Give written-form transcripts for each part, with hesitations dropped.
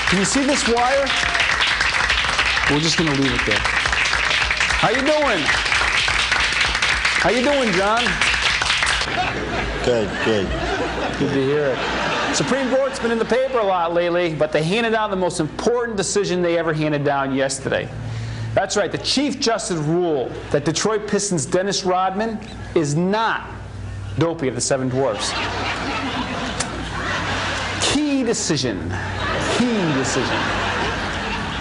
Can you see this wire? We're just going to leave it there. How you doing? How you doing, John? Good, good. Good to hear it. Supreme Court's been in the paper a lot lately, but they handed down the most important decision they ever handed down yesterday. That's right, the Chief Justice ruled that Detroit Pistons' Dennis Rodman is not Dopey of the Seven Dwarfs. Key decision. Key decision.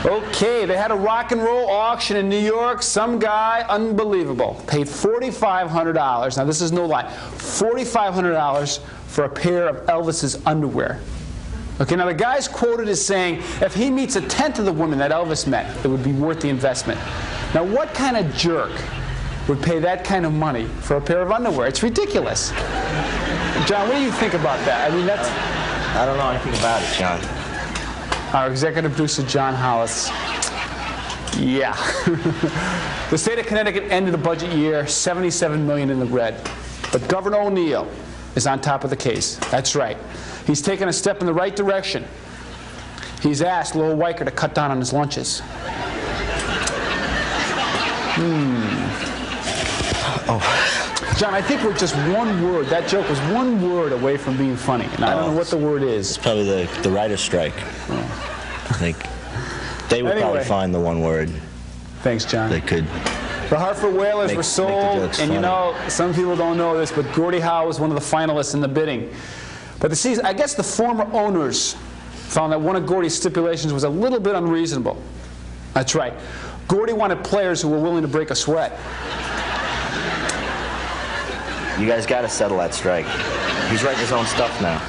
Okay, they had a rock and roll auction in New York. Some guy, unbelievable, paid $4,500. Now this is no lie, $4,500 for a pair of Elvis's underwear. Okay, now the guy's quoted as saying, if he meets a tenth of the women that Elvis met, it would be worth the investment. Now what kind of jerk would pay that kind of money for a pair of underwear? It's ridiculous. John, what do you think about that? I mean, that's... I don't know anything about it, John. Our executive producer, John Hollis. Yeah. The state of Connecticut ended the budget year $77 million in the red. But Governor O'Neill is on top of the case. That's right. He's taken a step in the right direction. He's asked Lil Weicker to cut down on his lunches. Oh. John, I think we're just one word. That joke was one word away from being funny. And I don't know what the word is. It's probably the writer's strike. I think they would probably find the one word. Thanks, John. They could. The Hartford Whalers were sold, and you know, some people don't know this, but Gordie Howe was one of the finalists in the bidding. But I guess the former owners found that one of Gordie's stipulations was a little bit unreasonable. That's right. Gordie wanted players who were willing to break a sweat. You guys got to settle that strike. He's writing his own stuff now.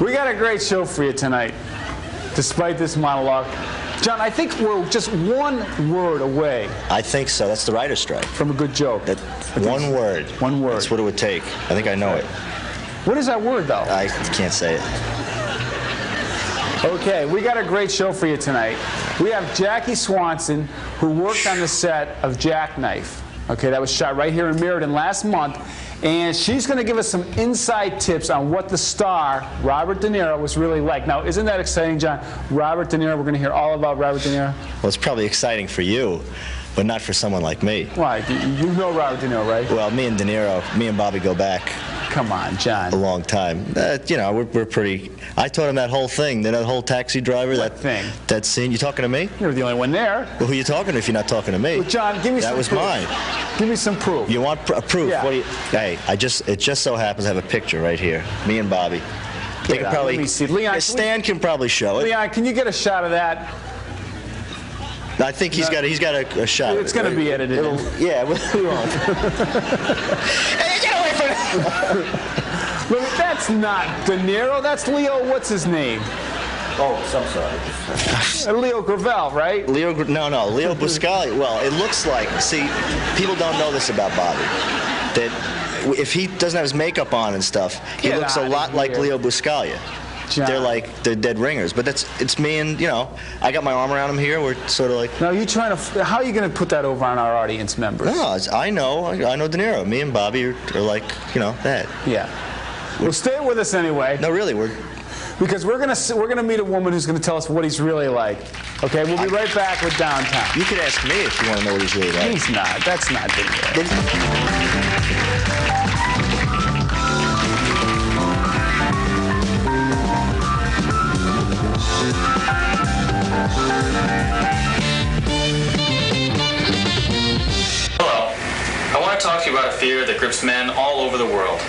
We got a great show for you tonight, despite this monologue. John, I think we're just one word away. I think so. That's the writer's strike. From a good joke. One word. One word. That's what it would take. I think I know it. What is that word, though? I can't say it. Okay, we got a great show for you tonight. We have Jackie Swanson, who worked on the set of Jacknife. Okay, that was shot right here in Meriden last month. And she's going to give us some inside tips on what the star, Robert De Niro, was really like. Now, isn't that exciting, John? Robert De Niro, we're going to hear all about Robert De Niro. Well, it's probably exciting for you, but not for someone like me. Why? You know Robert De Niro, right? Well, me and De Niro, me and Bobby go back. Come on, John. A long time. You know, we're pretty... I taught him that whole thing, that whole taxi driver. What thing? That scene. You talking to me? You're the only one there. Well, who are you talking to if you're not talking to me? Well, John, give me some proof. That was mine. Give me some proof. You want proof? Yeah. What do you... Hey, it just so happens I have a picture right here. Me and Bobby. They can probably... Let me see. Leon, Stan can probably show it. Leon, can you get a shot of that? I think he's got a shot. It's going to be edited. Yeah, we won't. Hey, get away from it! Look, that's not De Niro. That's Leo. What's his name? Oh, I'm sorry. Leo Gravel, right? Leo Buscaglia. Well, it looks like. See, people don't know this about Bobby. That if he doesn't have his makeup on and stuff, he looks a lot like Leo Buscaglia. John. They're dead ringers, but it's me and, you know, I got my arm around him here. We're sort of like. Now you trying to? How are you going to put that over on our audience members? No, I know De Niro. Me and Bobby are like, you know, that. Yeah. Well, stay with us anyway. No, really, because we're gonna meet a woman who's gonna tell us what he's really like. Okay, we'll be right back with Downtown. You could ask me if you want to know what he's really like. He's not. That's not De Niro. Hello. I want to talk to you about a fear that grips men all over the world.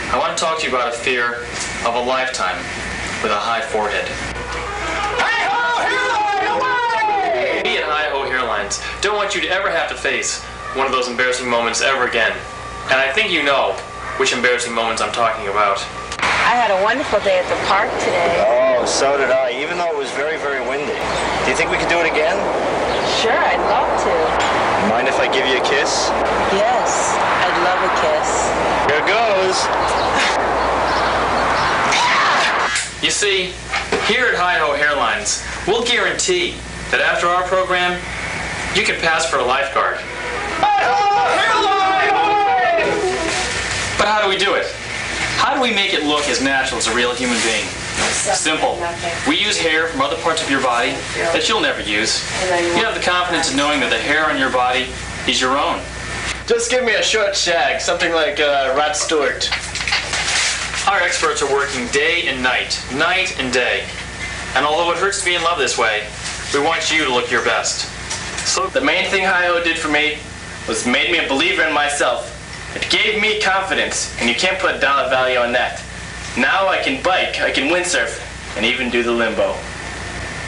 I want to talk to you about a fear of a lifetime with a high forehead. Hi-ho, hairline, away! Me and Hi-ho Hairlines don't want you to ever have to face one of those embarrassing moments ever again. And I think you know which embarrassing moments I'm talking about. I had a wonderful day at the park today. Oh, so did I, even though it was very, very windy. Do you think we could do it again? Sure, I'd love to. Mind if I give you a kiss? Yes, I'd love a kiss. Here goes. You see, here at Hi-Ho Hairlines, we'll guarantee that after our program, you can pass for a lifeguard. Hi-Ho Hairline! But how do we do it? How do we make it look as natural as a real human being? Simple. We use hair from other parts of your body that you'll never use. You have the confidence of knowing that the hair on your body is your own. Just give me a short shag, something like Rod Stewart. Our experts are working day and night and day. And although it hurts to be in love this way, we want you to look your best. So the main thing Hi-Ho did for me was made me a believer in myself. It gave me confidence, and you can't put dollar value on that. Now I can bike, I can windsurf, and even do the limbo.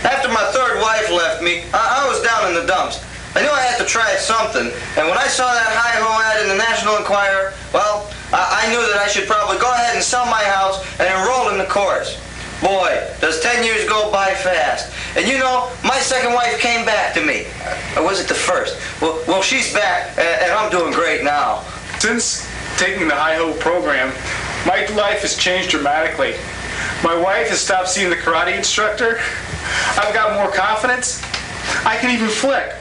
After my third wife left me, I was down in the dumps. I knew I had to try something, and when I saw that Hi-Ho ad in the National Enquirer, well, I knew that I should probably go ahead and sell my house and enroll in the course. Boy, does 10 years go by fast. And you know, my second wife came back to me. Or was it the first? Well, she's back, and I'm doing great now. Since taking the Hi-Ho program, my life has changed dramatically. My wife has stopped seeing the karate instructor. I've got more confidence. I can even flick.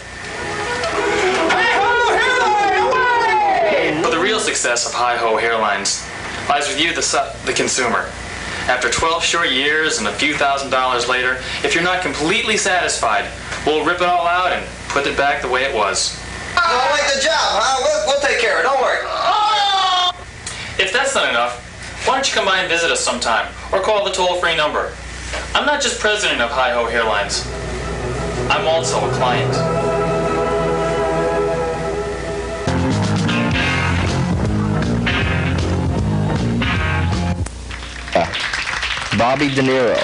Hi-Ho Hairline, away! But the real success of Hi-Ho Hairlines lies with you, the consumer. After 12 short years and a few $1,000s later, if you're not completely satisfied, we'll rip it all out and put it back the way it was. You don't like the job, huh? We'll take care of it, don't worry. If that's not enough, why don't you come by and visit us sometime, or call the toll-free number. I'm not just president of Hi-Ho Hairlines. I'm also a client. Bobby DeNiro.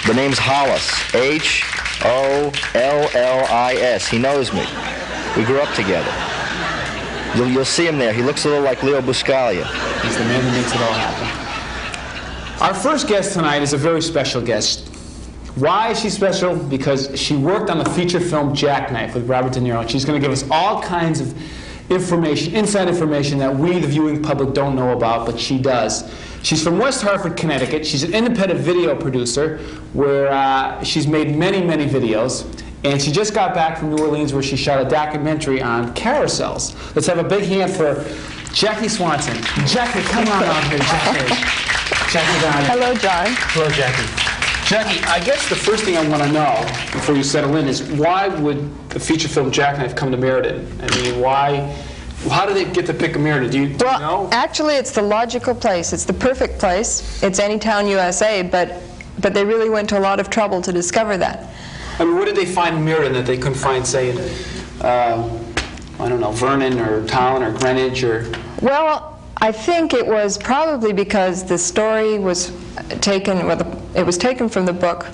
The name's Hollis. Hollis. He knows me. We grew up together. You'll see him there. He looks a little like Leo Buscaglia. He's the man who makes it all happen. Our first guest tonight is a very special guest. Why is she special? Because she worked on the feature film Jacknife with Robert De Niro. And she's going to give us all kinds of information, inside information that we, the viewing public, don't know about, but she does. She's from West Hartford, Connecticut. She's an independent video producer where she's made many, many videos. And she just got back from New Orleans where she shot a documentary on carousels. Let's have a big hand for Jackie Swanson. Jackie, come on out here, Jackie. Jackie, down. Hello, John. Hello, Jackie. Jackie, I guess the first thing I want to know before you settle in is why would the feature film Jacknife come to Meriden? I mean, how did they get to pick a Meriden? Do you know? Actually, it's the logical place. It's the perfect place. It's any town USA, but they really went to a lot of trouble to discover that. I mean, what did they find in Meriden that they couldn't find, say, in, I don't know, Vernon or Tallinn or Greenwich or... Well, I think it was probably because the story was taken, it was taken from the book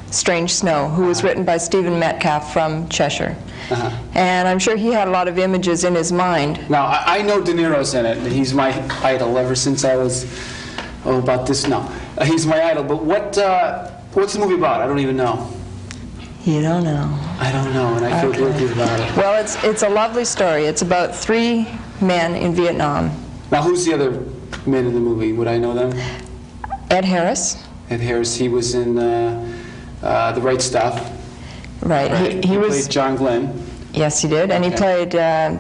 Strange Snow, who was written by Stephen Metcalf from Cheshire. And I'm sure he had a lot of images in his mind. Now, I know De Niro's in it, and he's my idol ever since I was, he's my idol, but what's the movie about? I don't even know. You don't know. I don't know, and I feel guilty about it. Well, it's a lovely story. It's about 3 men in Vietnam. Now, who's the other men in the movie? Would I know them? Ed Harris. Ed Harris, he was in The Right Stuff. Right. He played John Glenn. Yes, he did. And he played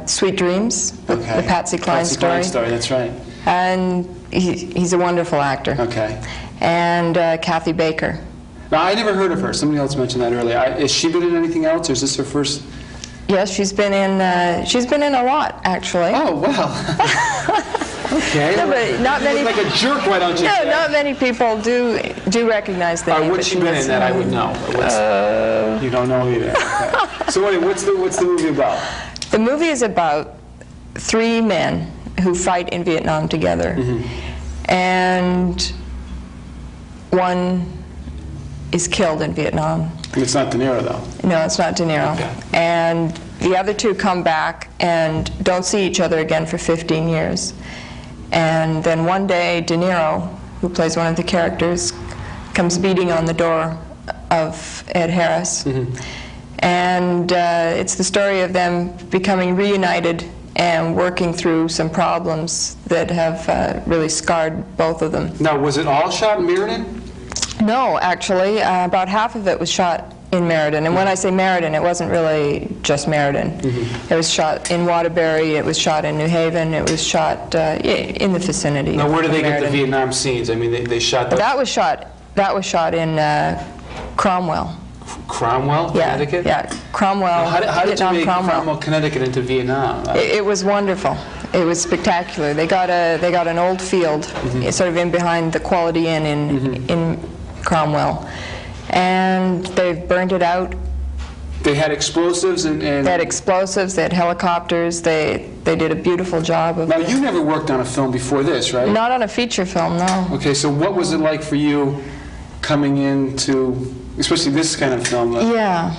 Sweet Dreams, the Patsy Cline story. Patsy Cline story, that's right. And he's a wonderful actor. Okay. And Kathy Baker. Now, I never heard of her. Somebody else mentioned that earlier. Has she been in anything else, or is this her first? Yes, she's been in a lot, actually. Oh, wow. Okay. No, but not many. You look like a jerk, why don't you? No, not many people do recognize the name. What's she been in that I would know? You don't know either. Okay. So anyway, what's the movie about? The movie is about 3 men who fight in Vietnam together, and one is killed in Vietnam. It's not De Niro, though. No, it's not De Niro. Okay. And the other 2 come back and don't see each other again for 15 years. And then one day, De Niro, who plays one of the characters, comes beating on the door of Ed Harris And it's the story of them becoming reunited and working through some problems that have really scarred both of them. Now, was it all shot in Meriden? No, actually. About half of it was shot in Meriden. And when I say Meriden, it wasn't really just Meriden. It was shot in Waterbury, it was shot in New Haven, it was shot in the vicinity. Now, where did they get the Meriden. Vietnam scenes? I mean, they shot those. That was shot in Cromwell. Cromwell, Connecticut? Yeah, Cromwell, How did you Vietnam, make Cromwell. Cromwell, Connecticut into Vietnam? It was wonderful. It was spectacular. They got an old field, sort of in behind the Quality Inn in Cromwell, and they've burned it out. They had explosives and... They had explosives. They had helicopters. They did a beautiful job of Now, it. you never worked on a film before this, right? Not on a feature film, no. Okay, so what was it like for you coming into, especially this kind of film? Yeah,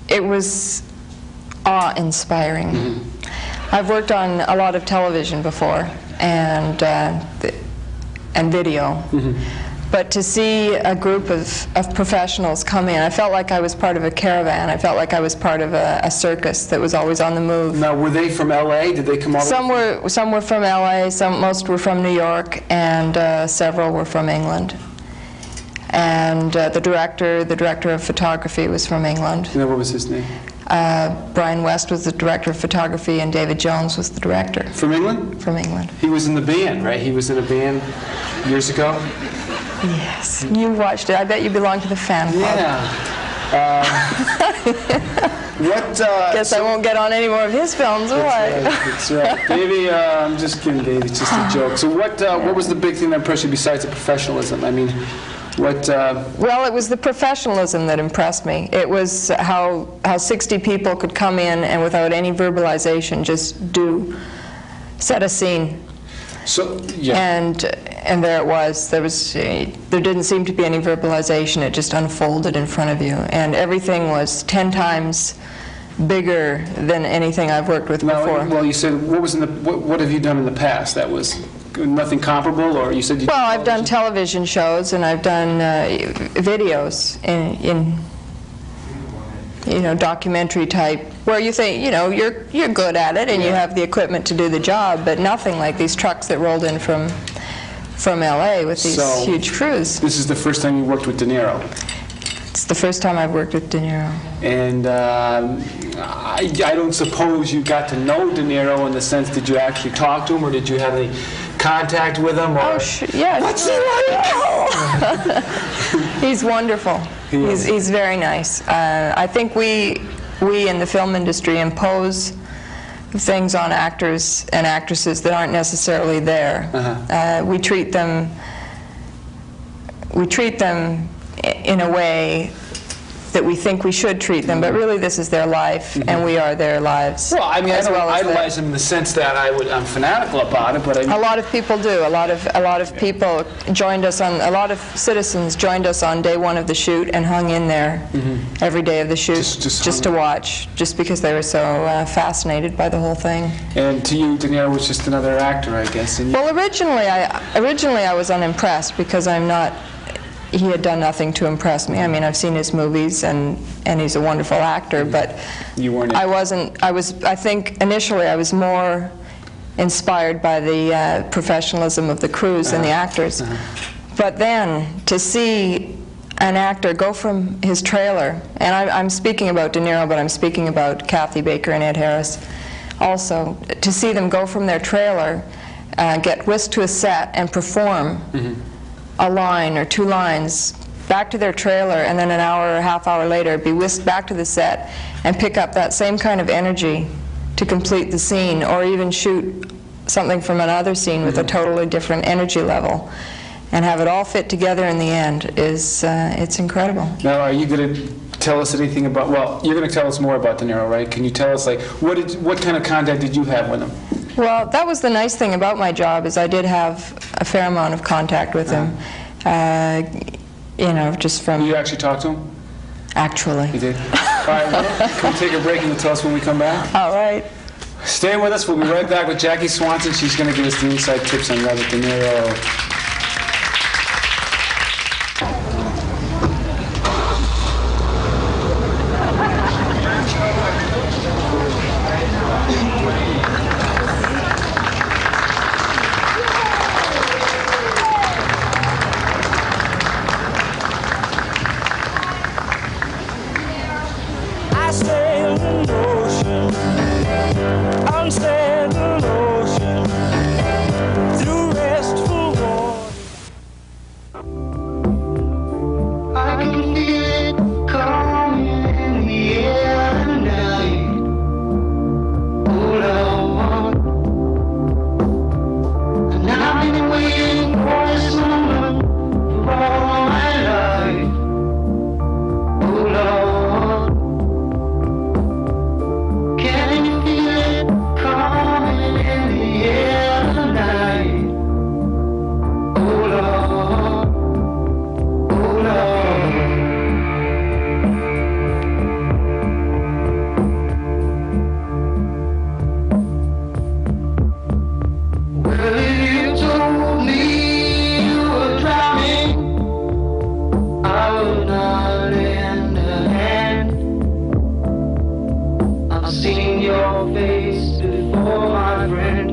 it was awe-inspiring. I've worked on a lot of television before and video, but to see a group of professionals come in, I felt like I was part of a caravan. I felt like I was part of a circus that was always on the move. Now, were they from L.A.? Did they come all Some were from L.A., most were from New York, and several were from England. And the director of photography was from England. You know, what was his name? Brian West was the director of photography, and David Jones was the director. From England? From England. He was in the band, right? He was in a band years ago? Yes. You watched it. I bet you belong to the fan club. Yeah. Guess I won't get on any more of his films, will I? That's right. Davey, I'm just kidding, Davey. It's just a joke. So what was the big thing that impressed you besides the professionalism? I mean, what... Well, it was the professionalism that impressed me. It was how 60 people could come in and without any verbalization just set a scene. So, yeah. And there it was. There didn't seem to be any verbalization. It just unfolded in front of you. And everything was 10 times bigger than anything I've worked with before. Well, you said, what have you done in the past that was nothing comparable, or you said you... Well, I've done television shows, and I've done videos in documentary type, where you think, you're good at it, and you have the equipment to do the job, but nothing like these trucks that rolled in from L.A. with these huge crews. This is the first time you worked with De Niro. It's the first time I've worked with De Niro. And I don't suppose you got to know De Niro in the sense, did you actually talk to him, or did you have any contact with him? Or? Yeah. What's he like? He's wonderful. He's very nice. I think we in the film industry impose things on actors and actresses that aren't necessarily there. We treat them in a way that we think we should treat them, but really this is their life, and we are their lives. Well, I mean, I don't idolize them in the sense that I'm fanatical about it, but I mean... A lot of people do. A lot of people joined us on. A lot of citizens joined us on day one of the shoot and hung in there every day of the shoot just to watch, just because they were so fascinated by the whole thing. And to you, De Niro was just another actor, I guess. Well, originally I was unimpressed because he had done nothing to impress me. I mean, I've seen his movies, and he's a wonderful actor, but you weren't. I think initially I was more inspired by the professionalism of the crews and the actors. But then to see an actor go from his trailer, and I'm speaking about De Niro, but I'm speaking about Kathy Baker and Ed Harris also, to see them go from their trailer, get whisked to a set and perform a line or two lines back to their trailer, and then an hour or a half hour later be whisked back to the set and pick up that same kind of energy to complete the scene, or even shoot something from another scene with a totally different energy level, and have it all fit together in the end is it's incredible. Now, are you going to tell us anything about, well, you're going to tell us more about De Niro, right? Can you tell us, like, what kind of contact did you have with him? Well, that was the nice thing about my job, is I did have a fair amount of contact with him. Just from... You actually talked to him? Actually. You did? All right, can we take a break and you'll tell us when we come back? All right. Stay with us. We'll be right back with Jackie Swanson. She's going to give us the inside tips on Robert De Niro. unsettled ocean, through restful water. I can feel it coming in the air tonight. All I want, and I've been waiting for this moment for all my life. All I want, can you feel it coming in the air tonight? All I want, all I want. Well, if you told me you were drowning, I would not lend a hand. I've seen your face before, my friend,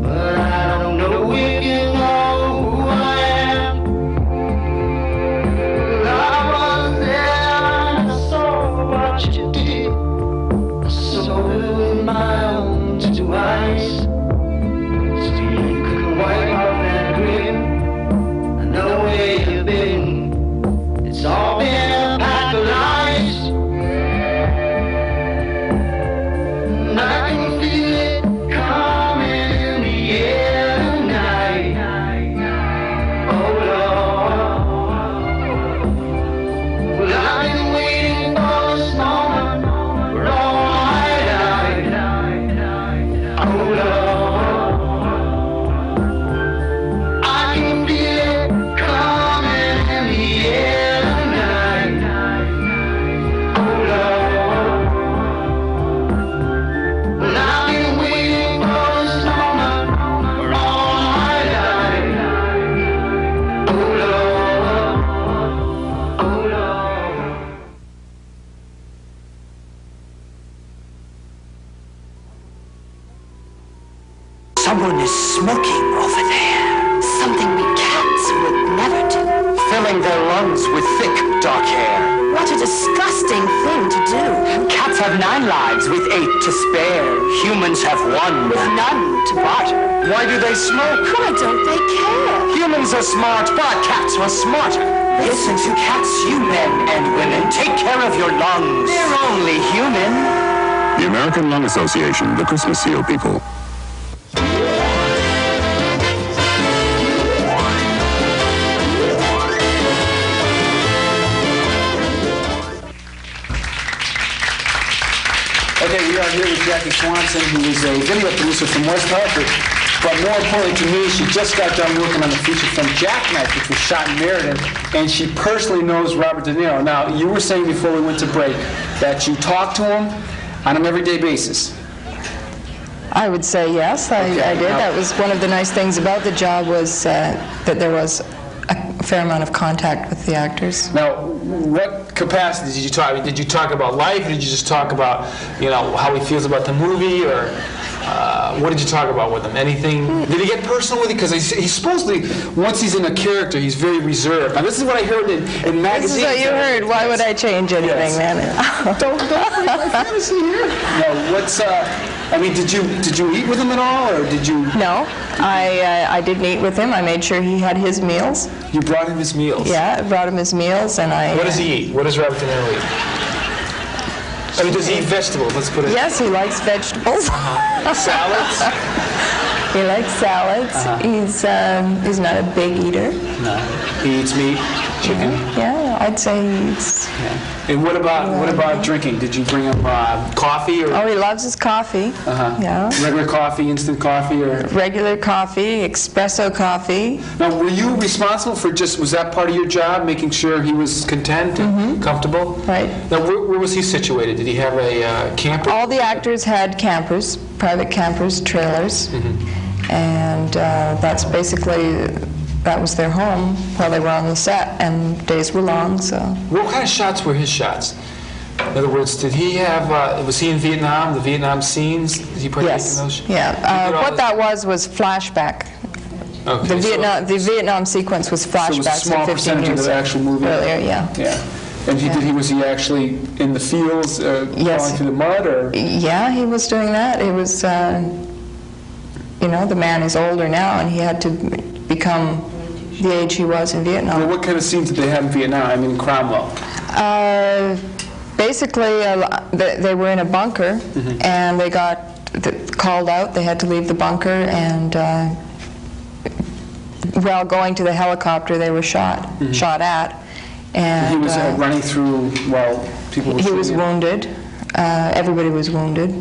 but I don't know if you know who I am. Well, I was there and I saw what you did. I saw it with my own two eyes. Still you couldn't wipe off that grin. I know where you've been. It's all been a pack of lies. And I can feel it coming in the air tonight. Oh Lord. Well, I've been waiting for this moment for all my life. Oh Lord. I can feel it coming in the air tonight. Oh Lord. Well, I've been waiting for this moment for all my life. Oh Lord. Oh Lord. Someone is smoking over there. Something we cats would never do. Filling their lungs with thick, dark hair. What a disgusting thing to do. Cats have 9 lives with 8 to spare. Humans have 1 with none to barter. Why do they smoke? Why don't they care? Humans are smart, but cats are smarter. Listen to cats, you men and women. Take care of your lungs. They're only human. The American Lung Association, the Christmas Seal people. Okay, we are here with Jackie Swanson, who is a video producer from West Hartford. But more importantly to me, she just got done working on the feature film Jacknife, which was shot in Meriden, and she personally knows Robert DeNiro. Now, you were saying before we went to break that you talk to him on an everyday basis. I would say yes, I did. That was one of the nice things about the job, was that there was a fair amount of contact with the actors. Now, what capacity did you talk? I mean, did you talk about life, or did you just talk about, how he feels about the movie, or what did you talk about with him? Anything? Did he get personal with you? Because he's supposedly, once he's in a character, he's very reserved. Now, this is what I heard in magazines. This is what you heard. Why would I change anything, man? Don't break my fantasy here. No, what's I mean, did you eat with him at all, or did you? No, I didn't eat with him. I made sure he had his meals. You brought him his meals? Yeah, I brought him his meals, and I... What does he eat? What does Robert DeNiro eat? I mean, does he eat vegetables? Let's put it... Yes, he likes vegetables. Salads? He likes salads. He's not a big eater. No. He eats meat, chicken? Yeah, I'd say he eats... Yeah. And what about drinking? Did you bring him coffee? Or? Oh, he loves his coffee. Yeah. Regular coffee, instant coffee, or? Regular coffee, espresso coffee. Now, were you responsible for was that part of your job, making sure he was content and comfortable? Right. Now, where was he situated? Did he have a camper? All the actors had campers, private campers, trailers, and that's basically... That was their home while they were on the set, and days were long, so... What kind of shots were his shots? In other words, did he have, was he in Vietnam, the Vietnam scenes? Did he partake in those? Yeah. What that was flashback. Okay, the Vietnam sequence was flashback. So it was a small percentage of the actual movie? Earlier, yeah. Yeah. And was he actually in the fields crawling through the mud? Or? Yeah, he was doing that. It was, you know, the man is older now, and he had to become the age he was in Vietnam. Well, what kind of scenes did they have in Vietnam? I mean, Cromwell. Basically, they were in a bunker, and they got called out. They had to leave the bunker, and while going to the helicopter, they were shot at. And he was running through while people were shooting. He was wounded. Everybody was wounded.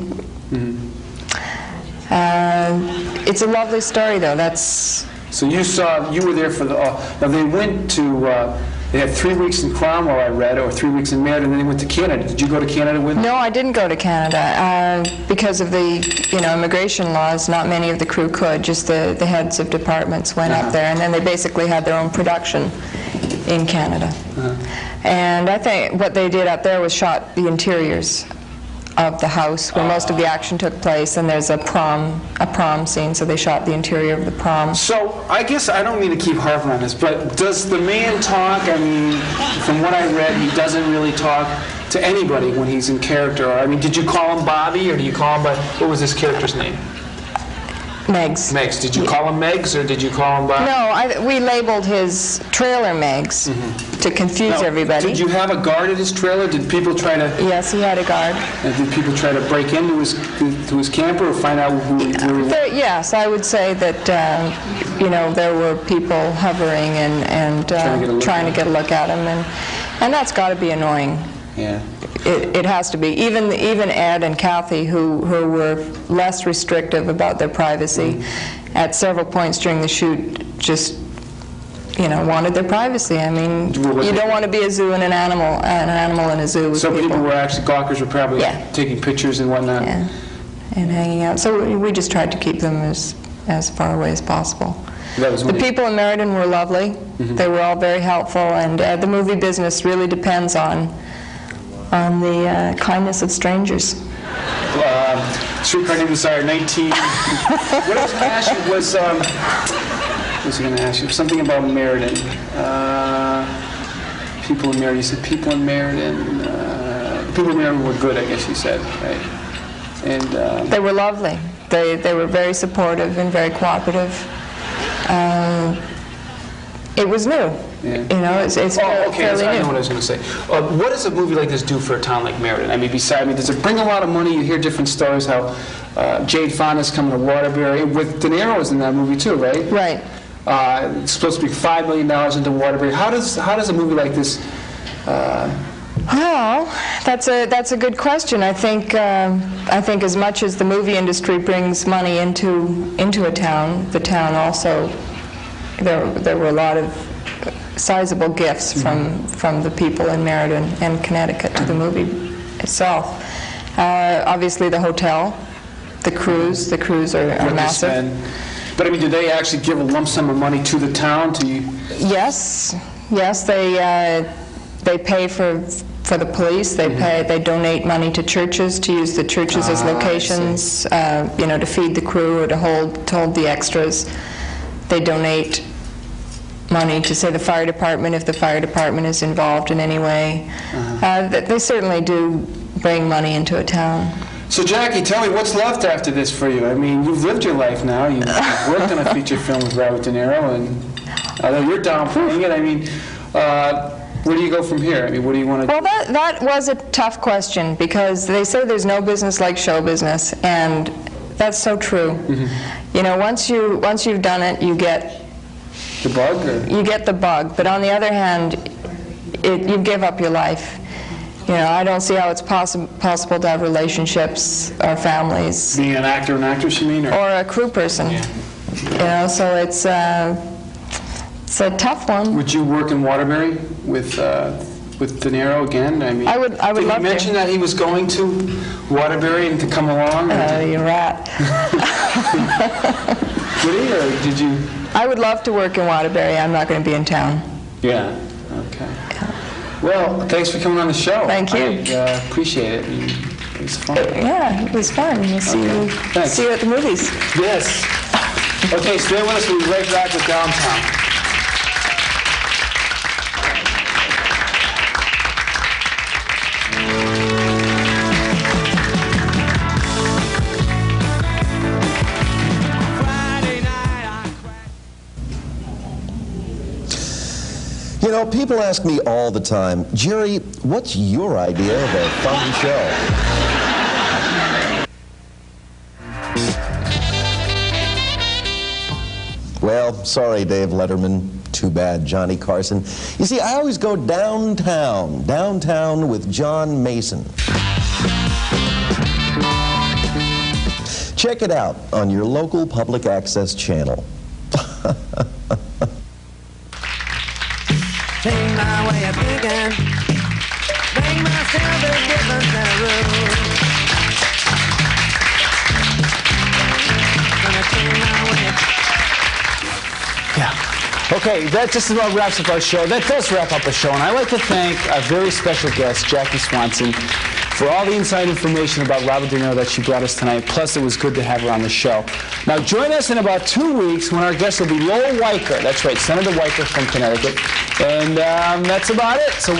It's a lovely story, though. So you were there for the. Now they went to. They had 3 weeks in Cromwell, I read, or 3 weeks in Meriden, and then they went to Canada. Did you go to Canada with them? No, I didn't go to Canada because of the immigration laws. Not many of the crew could. Just the heads of departments went up there, and then they basically had their own production in Canada. And I think what they did up there was shot the interiors of the house where most of the action took place, and there's a prom scene, so they shot the interior of the prom. So I guess I don't mean to keep harping on this, but does the man talk? I mean, from what I read, he doesn't really talk to anybody when he's in character. I mean, did you call him Bobby, or do you call him by, what was his character's name? Megs. Megs. Did you call him Megs, or did you call him Bobby? No, we labeled his trailer Megs to confuse everybody. Did you have a guard at his trailer? Did people try to... Yes, he had a guard. And did people try to break into his camper or find out who he was? Yes, I would say that, there were people hovering and trying to get a look at him, and that's got to be annoying. Yeah. It has to be. Even Ed and Kathy, who were less restrictive about their privacy, at several points during the shoot, just wanted their privacy. I mean, you don't want to be a zoo and an animal in a zoo with so people were actually, gawkers were probably taking pictures and whatnot. Yeah, and hanging out. So we just tried to keep them as far away as possible. The people in Meriden were lovely. They were all very helpful, and the movie business really depends on the kindness of strangers. Streetcar Named Desire, 19. What I was going to ask you was, something about Meriden. People in Meriden. You said people in Meriden. People in Meriden were good, I guess you said, right? And they were lovely. They were very supportive and very cooperative. It was new. Yeah. It's okay. fairly I new. know what I was going to say. What does a movie like this do for a town like Meriden? I mean, does it bring a lot of money? You hear different stories how Jane Fonda's coming to Waterbury. With DeNiro in that movie too, right? Right. It's supposed to be $5 million into Waterbury. How does a movie like this? Well, that's a good question. I think as much as the movie industry brings money into a town, the town also there were a lot of sizable gifts from the people in Meriden and Connecticut to the movie itself. Obviously, the hotel, the cruise are massive. But I mean, do they actually give a lump sum of money to the town? Yes, they pay for the police. They donate money to churches to use the churches as locations, to feed the crew or to hold the extras. They donate money to, say, the fire department if the fire department is involved in any way. They certainly do bring money into a town. So Jackie, tell me what's left after this for you? I mean, you've lived your life now. You've worked on a feature film with Robert DeNiro, and although you're downplaying it, I mean, where do you go from here? I mean, what do you want to do? Well, that was a tough question, because they say there's no business like show business, and that's so true. Once you've done it, you get the bug? Or? You get the bug, but on the other hand, you give up your life. I don't see how it's possible to have relationships or families. Being an actor and actress, you mean? Or a crew person. Yeah. So it's a tough one. Would you work in Waterbury with De Niro again? I mean, I would love to. Did he mention that he was going to Waterbury and to come along? You rat. Did he, or did you? I would love to work in Waterbury. I'm not going to be in town. Yeah. Okay. Well, thanks for coming on the show. Thank you. I appreciate it. It was fun. Yeah, it was fun. We'll see you at the movies. Yes. Okay, stay with us. We'll be right back with Downtown. people ask me all the time, Jerry, what's your idea of a fun show? Well, sorry, Dave Letterman. Too bad, Johnny Carson. You see, I always go downtown with John Mason. Check it out on your local public access channel. Change my way of thinking, make myself a different rule. Gonna change my way of... Yeah. Okay, that just about wraps up our show. That does wrap up our show, and I'd like to thank our very special guest, Jackie Swanson, for all the inside information about Robert DeNiro that she brought us tonight. Plus, it was good to have her on the show. Now, join us in about 2 weeks when our guest will be Lowell Weicker. That's right, Senator Weicker from Connecticut. And that's about it. So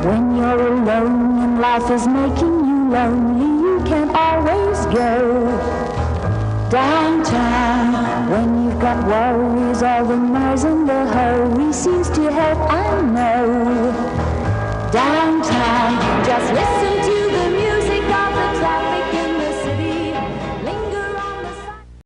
when you're alone and life is making you lonely, you can always go downtown. When you've got worries, all the noise and the hurry seems to help, I know. Downtown, just listen